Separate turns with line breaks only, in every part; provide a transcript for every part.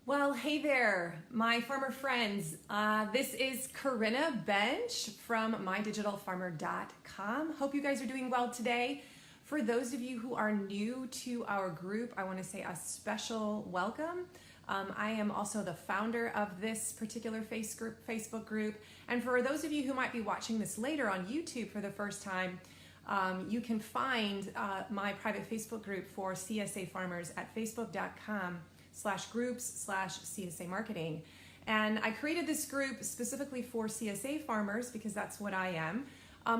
Well, hey there, my farmer friends. This is Corinna Bench from mydigitalfarmer.com. Hope you guys are doing well today. For those of you who are new to our group, I want to say a special welcome. I am also the founder of this particular Facebook group. And for those of you who might be watching this later on YouTube for the first time, you can find my private Facebook group for CSA farmers at facebook.com/groups/CSA marketing. And I created this group specifically for CSA farmers because that's what I am,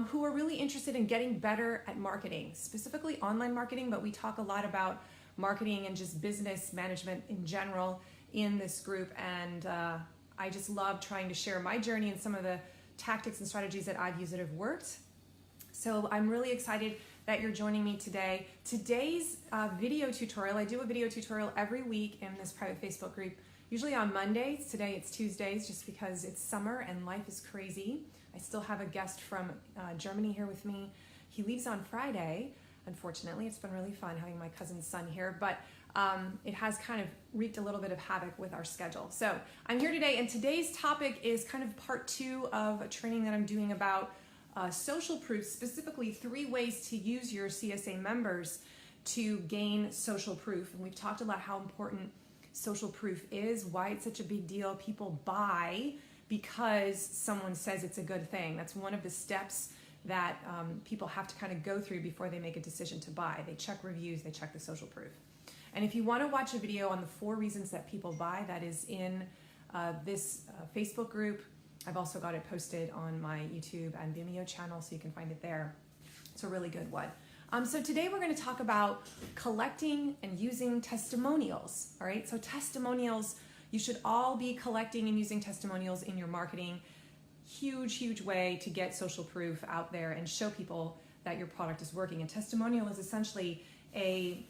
who are really interested in getting better at marketing, specifically online marketing, but we talk a lot about marketing and just business management in general in this group. And I just love trying to share my journey and some of the tactics and strategies that I've used that have worked. So I'm really excited that you're joining me today. Today's video tutorial, I do a video tutorial every week in this private Facebook group, usually on Mondays. Today it's Tuesdays just because it's summer and life is crazy. I still have a guest from Germany here with me. He leaves on Friday. Unfortunately, it's been really fun having my cousin's son here, but it has kind of wreaked a little bit of havoc with our schedule. So I'm here today, and today's topic is kind of part 2 of a training that I'm doing about social proof, specifically 3 ways to use your CSA members to gain social proof. And we've talked about how important social proof is, why it's such a big deal. People buy because someone says it's a good thing. That's one of the steps that people have to kind of go through before they make a decision to buy. They check reviews, they check the social proof. And if you want to watch a video on the 4 reasons that people buy, that is in this Facebook group. I've also got it posted on my YouTube and Vimeo channel, so you can find it there. It's a really good one. So today we're going to talk about collecting and using testimonials. All right, so testimonials, you should all be collecting and using testimonials in your marketing. Huge way to get social proof out there and show people that your product is working. A testimonial is essentially a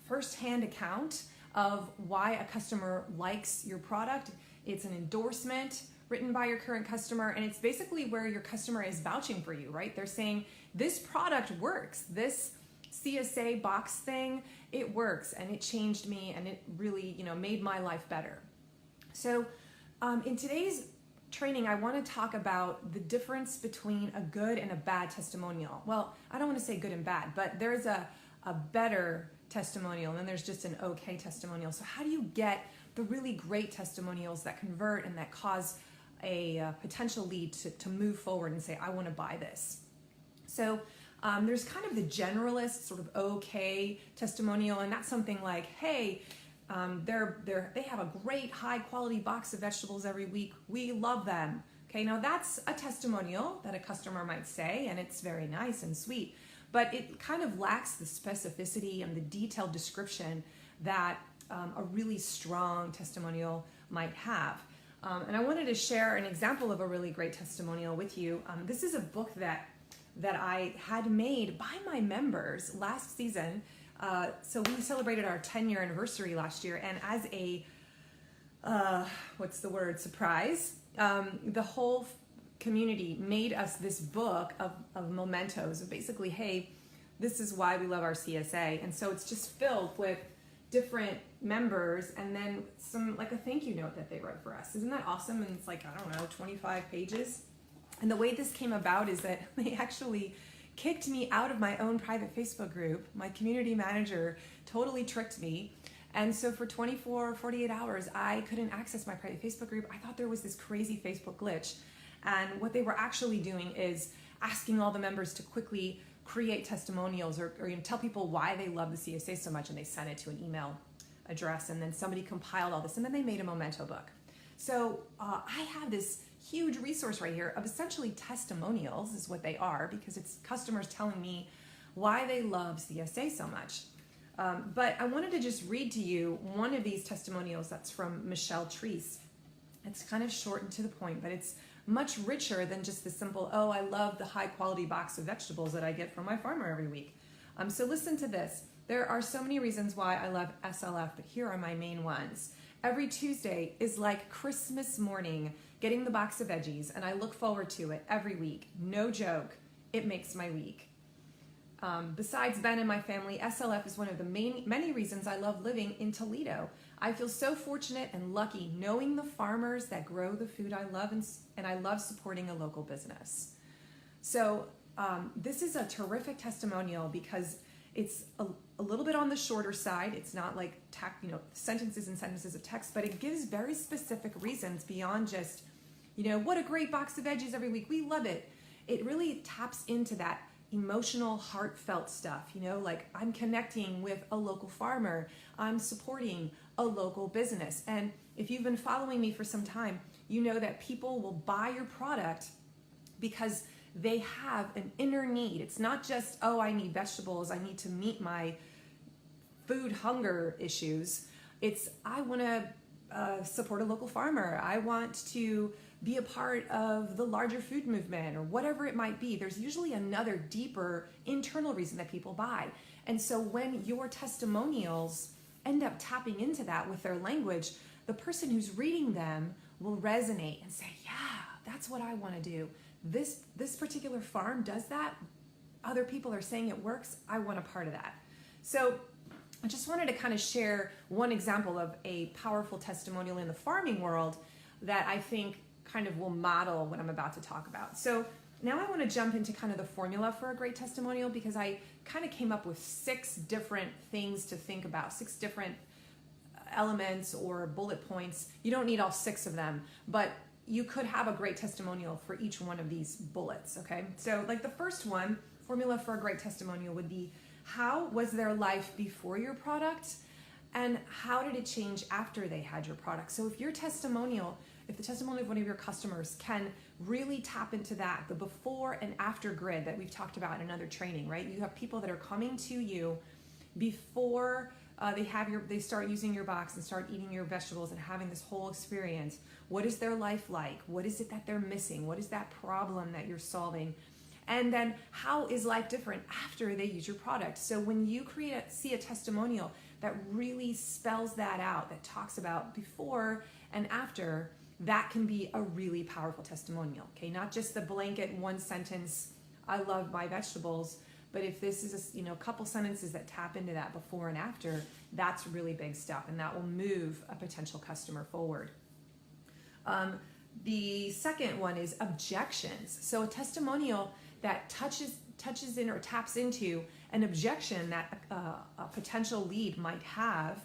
first-hand account of why a customer likes your product. It's an endorsement written by your current customer, and it's basically where your customer is vouching for you, right? They're saying, this product works, this CSA box thing, it works, and it changed me, and it really, made my life better. So in today's training, I want to talk about the difference between a good and a bad testimonial. Well, I don't want to say good and bad, but there's a better testimonial, and then there's just an okay testimonial. So how do you get the really great testimonials that convert and that cause a potential lead to move forward and say, I want to buy this? So there's kind of the generalist sort of okay testimonial, and that's something like, hey, they have a great high quality box of vegetables every week. We love them. Okay, now that's a testimonial that a customer might say, and it's very nice and sweet, but it kind of lacks the specificity and the detailed description that a really strong testimonial might have. And I wanted to share an example of a really great testimonial with you. This is a book that I had made by my members last season. So we celebrated our 10-year anniversary last year, and as a, surprise, the whole community made us this book of mementos of basically, hey, this is why we love our CSA. And so it's just filled with different members and then like a thank you note that they wrote for us. Isn't that awesome? And it's like, I don't know, 25 pages. And the way this came about is that they actually kicked me out of my own private Facebook group. My community manager totally tricked me. And so for 24, 48 hours, I couldn't access my private Facebook group. I thought there was this crazy Facebook glitch. And what they were actually doing is asking all the members to quickly create testimonials or tell people why they love the CSA so much, and they sent it to an email address, and then somebody compiled all this, and then they made a memento book. So I have this huge resource right here of essentially testimonials is what they are, because it's customers telling me why they love CSA so much. But I wanted to just read to you one of these testimonials that's from Michelle Treese. It's kind of short and to the point, but it's much richer than just the simple, oh, I love the high quality box of vegetables that I get from my farmer every week. So listen to this. There are so many reasons why I love SLF, but here are my main ones. Every Tuesday is like Christmas morning, getting the box of veggies, and I look forward to it every week. No joke, it makes my week. Besides Ben and my family, SLF is one of the many reasons I love living in Toledo. I feel so fortunate and lucky knowing the farmers that grow the food I love, and I love supporting a local business. So this is a terrific testimonial because it's a little bit on the shorter side. It's not like sentences and sentences of text, but it gives very specific reasons beyond just, what a great box of veggies every week. We love it. It really taps into that emotional, heartfelt stuff, like I'm connecting with a local farmer, I'm supporting a local business. And if you've been following me for some time, you know that people will buy your product because they have an inner need. It's not just, oh, I need vegetables, I need to meet my food hunger issues. It's, I want to support a local farmer. I want to be a part of the larger food movement or whatever it might be. There's usually another deeper internal reason that people buy. And so when your testimonials end up tapping into that with their language, the person who's reading them will resonate and say, yeah, that's what I want to do. This particular farm does that. Other people are saying it works. I want a part of that. So I just wanted to kind of share one example of a powerful testimonial in the farming world that I think kind of will model what I'm about to talk about. So now I want to jump into kind of the formula for a great testimonial, because I kind of came up with 6 different things to think about, 6 different elements or bullet points. You don't need all 6 of them, but you could have a great testimonial for each one of these bullets, okay? So like the first one, formula for a great testimonial would be, how was their life before your product? And how did it change after they had your product? So if the testimonial of one of your customers can really tap into that, the before and after grid that we've talked about in another training, right? You have people that are coming to you before they start using your box and start eating your vegetables and having this whole experience. What is their life like? What is it that they're missing? What is that problem that you're solving? And then how is life different after they use your product? So when you see a testimonial that really spells that out, that talks about before and after, that can be a really powerful testimonial, okay? Not just the blanket one sentence, I love my vegetables, but if this is a couple sentences that tap into that before and after, that's really big stuff, and that will move a potential customer forward. The second one is objections. So a testimonial that touches in or taps into an objection that a potential lead might have,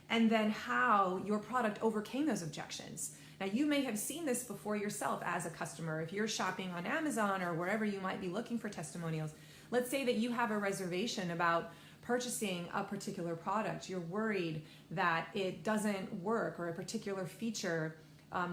and then how your product overcame those objections. Now, you may have seen this before yourself as a customer. If you're shopping on Amazon or wherever you might be looking for testimonials, let's say that you have a reservation about purchasing a particular product. You're worried that it doesn't work, or a particular feature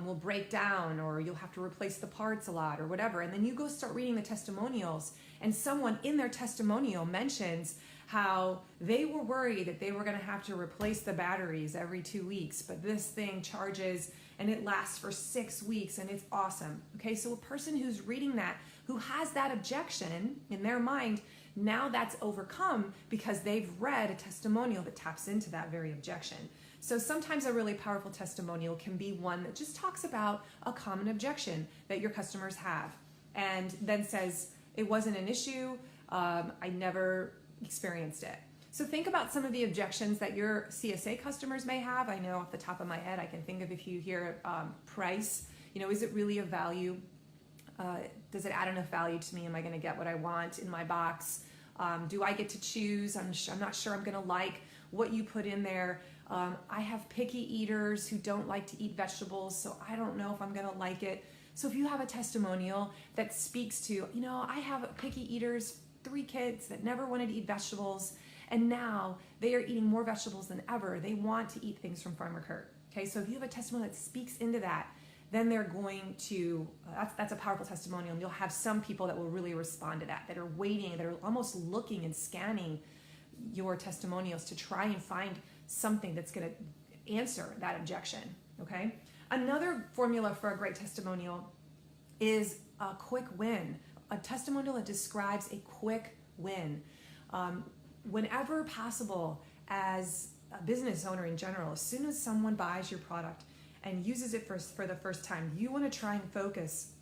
will break down, or you'll have to replace the parts a lot, or whatever. And then you go start reading the testimonials, and someone in their testimonial mentions how they were worried that they were going to have to replace the batteries every 2 weeks, but this thing charges and it lasts for 6 weeks and it's awesome. Okay, so a person who's reading that, who has that objection in their mind, now that's overcome because they've read a testimonial that taps into that very objection. So sometimes a really powerful testimonial can be one that just talks about a common objection that your customers have, and then says, it wasn't an issue, I never experienced it. So think about some of the objections that your CSA customers may have. I know off the top of my head, I can think of, if you hear price, is it really of value? Does it add enough value to me? Am I going to get what I want in my box? Do I get to choose? I'm not sure I'm going to like what you put in there. I have picky eaters who don't like to eat vegetables, so I don't know if I'm going to like it. So if you have a testimonial that speaks to, I have picky eaters, 3 kids that never wanted to eat vegetables, and now they are eating more vegetables than ever. They want to eat things from Farmer Kurt. Okay, so if you have a testimonial that speaks into that, then they're going to, that's a powerful testimonial, and you'll have some people that will really respond to that are waiting, that are almost looking and scanning your testimonials to try and find something that's going to answer that objection, okay? Another formula for a great testimonial is a quick win, a testimonial that describes a quick win. Whenever possible, as a business owner in general, as soon as someone buys your product and uses it for the first time, you want to try and focus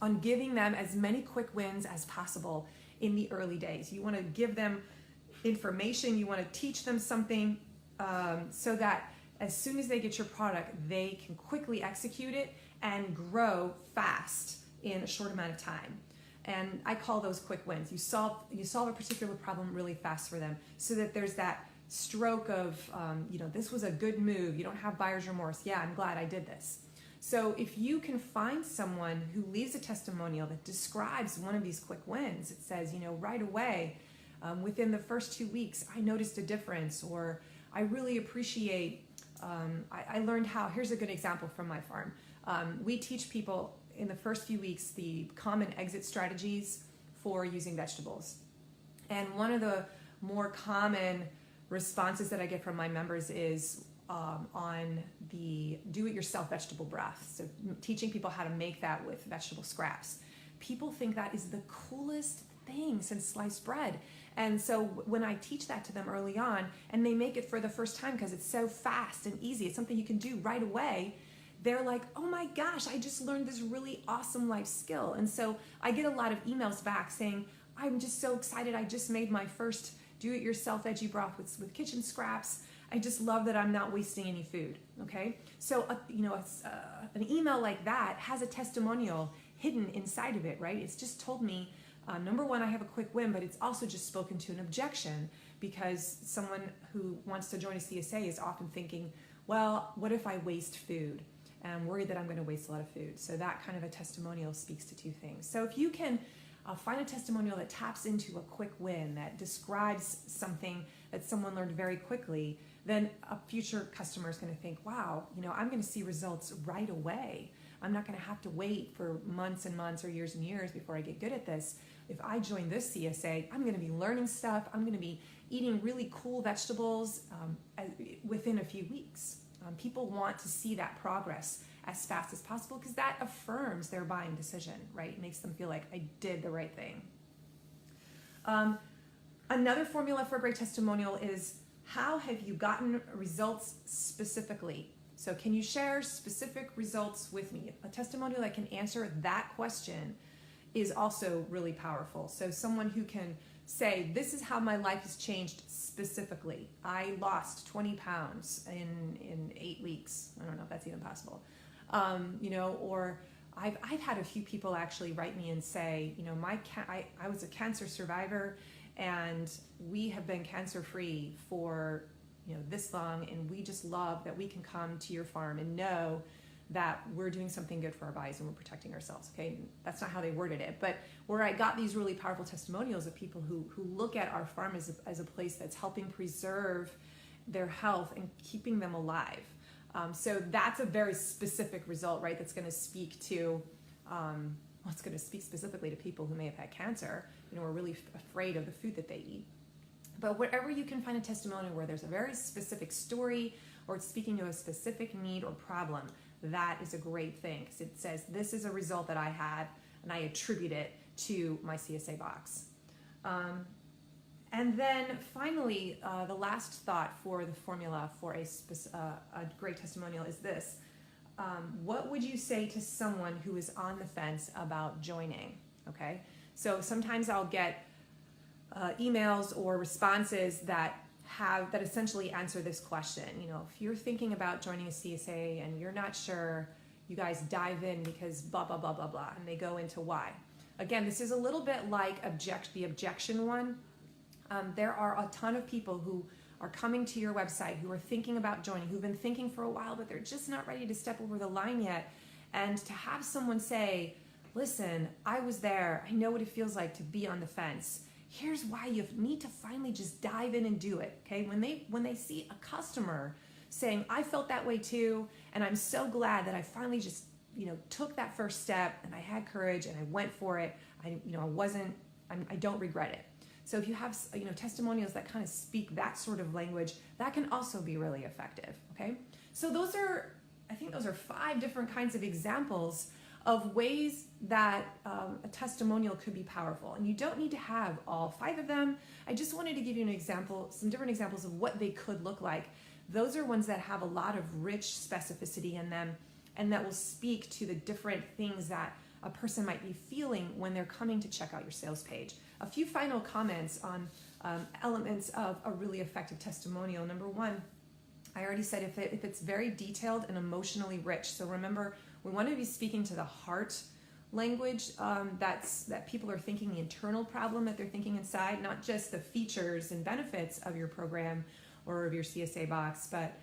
on giving them as many quick wins as possible in the early days. You want to give them information, you want to teach them something so that as soon as they get your product, they can quickly execute it and grow fast in a short amount of time. And I call those quick wins. You solve a particular problem really fast for them, so that there's that stroke of, this was a good move. You don't have buyer's remorse. Yeah, I'm glad I did this. So if you can find someone who leaves a testimonial that describes one of these quick wins, it says, right away, within the first 2 weeks, I noticed a difference, or I really appreciate, I learned how. Here's a good example from my farm. We teach people in the first few weeks the common exit strategies for using vegetables. And one of the more common responses that I get from my members is on the do-it-yourself vegetable broth. So teaching people how to make that with vegetable scraps. People think that is the coolest thing since sliced bread. And so when I teach that to them early on, and they make it for the first time because it's so fast and easy, it's something you can do right away, they're like, oh my gosh, I just learned this really awesome life skill. And so I get a lot of emails back saying, I'm just so excited. I just made my first do-it-yourself veggie broth with kitchen scraps. I just love that I'm not wasting any food, okay? So, an email like that has a testimonial hidden inside of it, right? It's just told me, number one, I have a quick win, but it's also just spoken to an objection, because someone who wants to join a CSA is often thinking, well, what if I waste food? And I'm worried that I'm going to waste a lot of food. So that kind of a testimonial speaks to two things. So if you can find a testimonial that taps into a quick win, that describes something that someone learned very quickly, then a future customer is going to think, wow, I'm going to see results right away. I'm not going to have to wait for months and months or years and years before I get good at this. If I join this CSA, I'm going to be learning stuff. I'm going to be eating really cool vegetables within a few weeks. People want to see that progress as fast as possible because that affirms their buying decision, right? It makes them feel like I did the right thing. Another formula for a great testimonial is, how have you gotten results specifically? So can you share specific results with me? A testimonial that can answer that question is also really powerful. So someone who can say, this is how my life has changed specifically. I lost 20 pounds in 8 weeks. I don't know if that's even possible. Or I've had a few people actually write me and say, I was a cancer survivor, and we have been cancer-free for this long, and we just love that we can come to your farm and know that we're doing something good for our bodies and we're protecting ourselves. Okay, that's not how they worded it, but where I got these really powerful testimonials of people who look at our farm as a place that's helping preserve their health and keeping them alive. So that's a very specific result, right? That's going to speak to, it's going to speak specifically to people who may have had cancer, are really afraid of the food that they eat. But wherever you can find a testimonial where there's a very specific story, or it's speaking to a specific need or problem, that is a great thing, because it says, this is a result that I had, and I attribute it to my CSA box. And then finally, the last thought for the formula for a great testimonial is this. What would you say to someone who is on the fence about joining? Okay, so sometimes I'll get emails or responses that essentially answer this question. If you're thinking about joining a CSA and you're not sure, you guys dive in because blah, blah, blah, blah, blah, and they go into why. Again, this is a little bit like the objection one. There are a ton of people who are coming to your website, who are thinking about joining, who've been thinking for a while, but they're just not ready to step over the line yet. And to have someone say, listen, I was there. I know what it feels like to be on the fence. Here's why you need to finally just dive in and do it, okay? When they see a customer saying, I felt that way too, and I'm so glad that I finally just, took that first step, and I had courage, and I went for it. I don't regret it. So if you have, testimonials that kind of speak that sort of language, that can also be really effective, okay? So I think those are 5 different kinds of examples of ways that a testimonial could be powerful. And you don't need to have all 5 of them. I just wanted to give you an example, some different examples of what they could look like. Those are ones that have a lot of rich specificity in them, and that will speak to the different things that a person might be feeling when they're coming to check out your sales page. a few final comments on elements of a really effective testimonial. Number one, I already said if it's very detailed and emotionally rich. So remember, we want to be speaking to the heart language that people are thinking, the internal problem that they're thinking inside, not just the features and benefits of your program or of your CSA box, but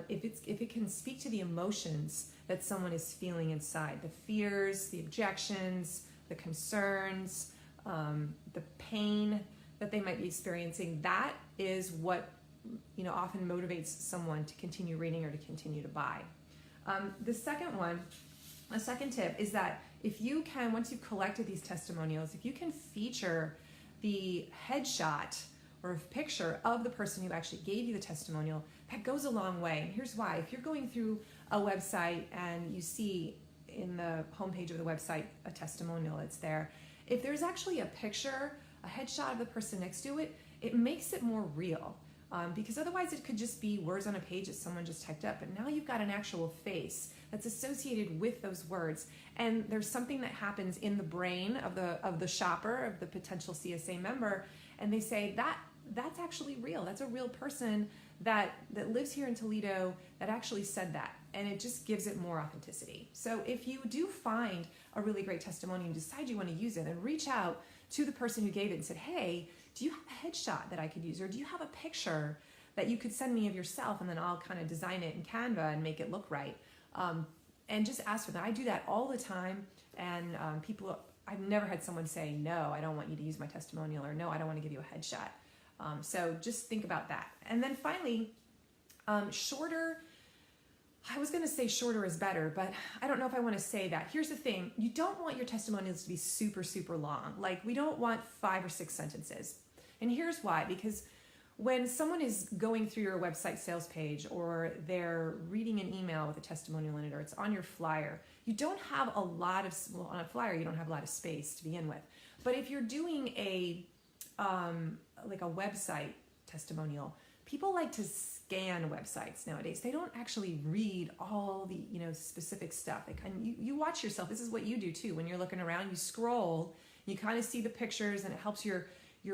if it can speak to the emotions that someone is feeling inside, the fears, the objections, the concerns, the pain that they might be experiencing, that is what often motivates someone to continue reading or to continue to buy. The second tip is that if you can, once you've collected these testimonials, if you can feature the headshot or a picture of the person who actually gave you the testimonial, that goes a long way. And here's why. If you're going through a website and you see in the homepage of the website a testimonial, it's there. If there's actually a picture, a headshot of the person next to it, it makes it more real. Because otherwise it could just be words on a page that someone just typed up. But now you've got an actual face that's associated with those words. And there's something that happens in the brain of the shopper, of the potential CSA member, and they say that's actually real. That's a real person that lives here in Toledo that actually said that. And it just gives it more authenticity. So if you do find a really great testimony and decide you want to use it, then reach out to the person who gave it and said, hey, do you have a headshot that I could use? Or do you have a picture that you could send me of yourself, and then I'll kind of design it in Canva and make it look right? And just ask for that. I do that all the time. And I've never had someone say, no, I don't want you to use my testimonial, or no, I don't want to give you a headshot. So just think about that. And then finally, shorter. I was going to say shorter is better, but I don't know if I want to say that. Here's the thing. You don't want your testimonials to be super, super long. Like, we don't want 5 or 6 sentences. And here's why. Because when someone is going through your website sales page, or they're reading an email with a testimonial in it, or it's on your flyer, you don't have a lot of, on a flyer, you don't have a lot of space to begin with. But if you're doing like a website testimonial, people like to scan websites nowadays. They don't actually read all the specific stuff. You watch yourself. This is what you do too. When you're looking around, you scroll, you kind of see the pictures, and it helps your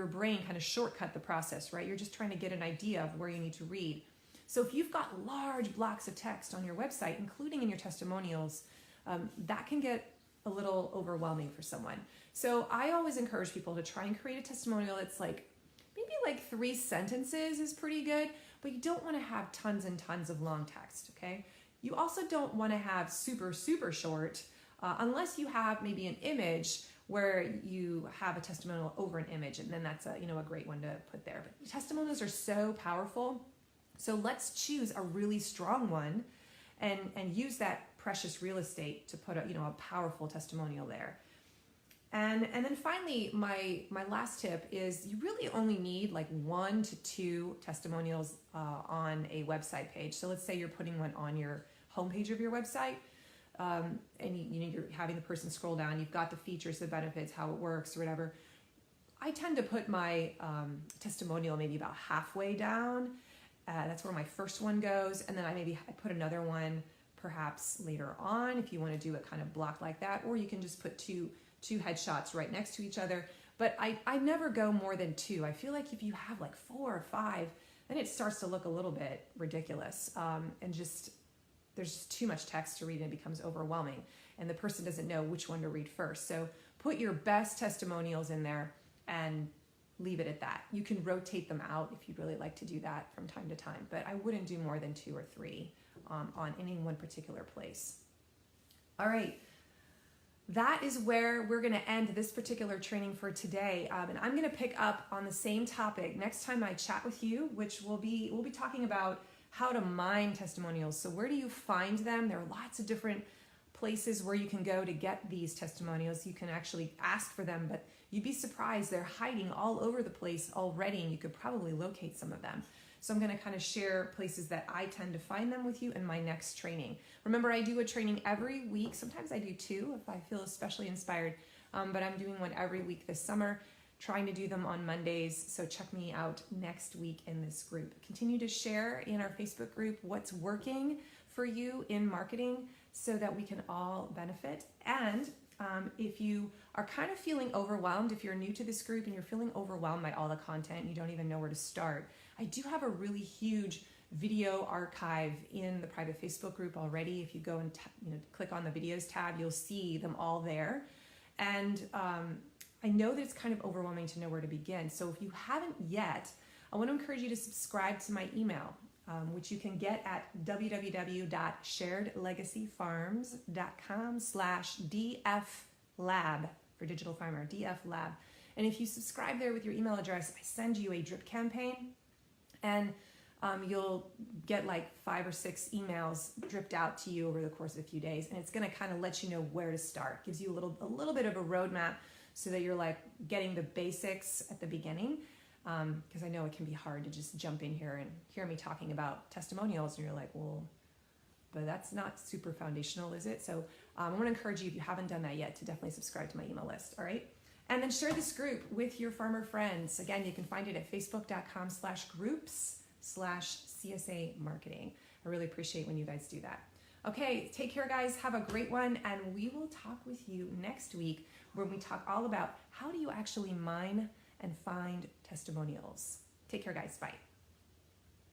brain kind of shortcut the process, right? You're just trying to get an idea of where you need to read. So if you've got large blocks of text on your website, including in your testimonials, that can get a little overwhelming for someone. So I always encourage people to try and create a testimonial that's maybe 3 sentences is pretty good, but you don't want to have tons and tons of long text, okay? You also don't want to have super, super short, unless you have maybe an image where you have a testimonial over an image, and then that's a great one to put there. But testimonials are so powerful, so let's choose a really strong one and use that precious real estate to put a powerful testimonial there. And then finally, my last tip is you really only need 1 to 2 testimonials on a website page. So let's say you're putting one on your homepage of your website, and you're having the person scroll down. You've got the features, the benefits, how it works, or whatever. I tend to put my testimonial maybe about halfway down. That's where my first one goes, and then I put another one perhaps later on if you want to do it kind of block like that, or you can just put two headshots right next to each other. But I never go more than 2. I feel like if you have 4 or 5, then it starts to look a little bit ridiculous, and there's just too much text to read, and it becomes overwhelming, and the person doesn't know which one to read first. So put your best testimonials in there and leave it at that. You can rotate them out if you'd really like to do that from time to time, but I wouldn't do more than 2 or 3 on any one particular place. All right. That is where we're going to end this particular training for today. And I'm going to pick up on the same topic next time I chat with you, which we'll be talking about how to mine testimonials. So where do you find them? There are lots of different places where you can go to get these testimonials. You can actually ask for them, but you'd be surprised. They're hiding all over the place already, and you could probably locate some of them. So I'm going to kind of share places that I tend to find them with you in my next training. Remember, I do a training every week. Sometimes I do 2 if I feel especially inspired, but I'm doing one every week this summer, trying to do them on Mondays. So check me out next week in this group. Continue to share in our Facebook group what's working for you in marketing so that we can all benefit. And If you are kind of feeling overwhelmed, if you're new to this group and you're feeling overwhelmed by all the content and you don't even know where to start, I do have a really huge video archive in the private Facebook group already. If you go and click on the videos tab, you'll see them all there. And I know that it's kind of overwhelming to know where to begin. So if you haven't yet, I want to encourage you to subscribe to my email, which you can get at www.sharedlegacyfarms.com/DFLab for digital farmer, DFLab. And if you subscribe there with your email address, I send you a drip campaign, and you'll get like 5 or 6 emails dripped out to you over the course of a few days, and it's going to kind of let you know where to start. Gives you a little bit of a roadmap so that you're like getting the basics at the beginning. Because I know it can be hard to just jump in here and hear me talking about testimonials, and you're like, well, but that's not super foundational, is it? So I want to encourage you, if you haven't done that yet, to definitely subscribe to my email list, all right? And then share this group with your farmer friends. Again, you can find it at facebook.com/groups/CSA marketing. I really appreciate when you guys do that. Okay, take care, guys. Have a great one, and we will talk with you next week where we talk all about how do you actually mine and find testimonials. Take care, guys. Bye.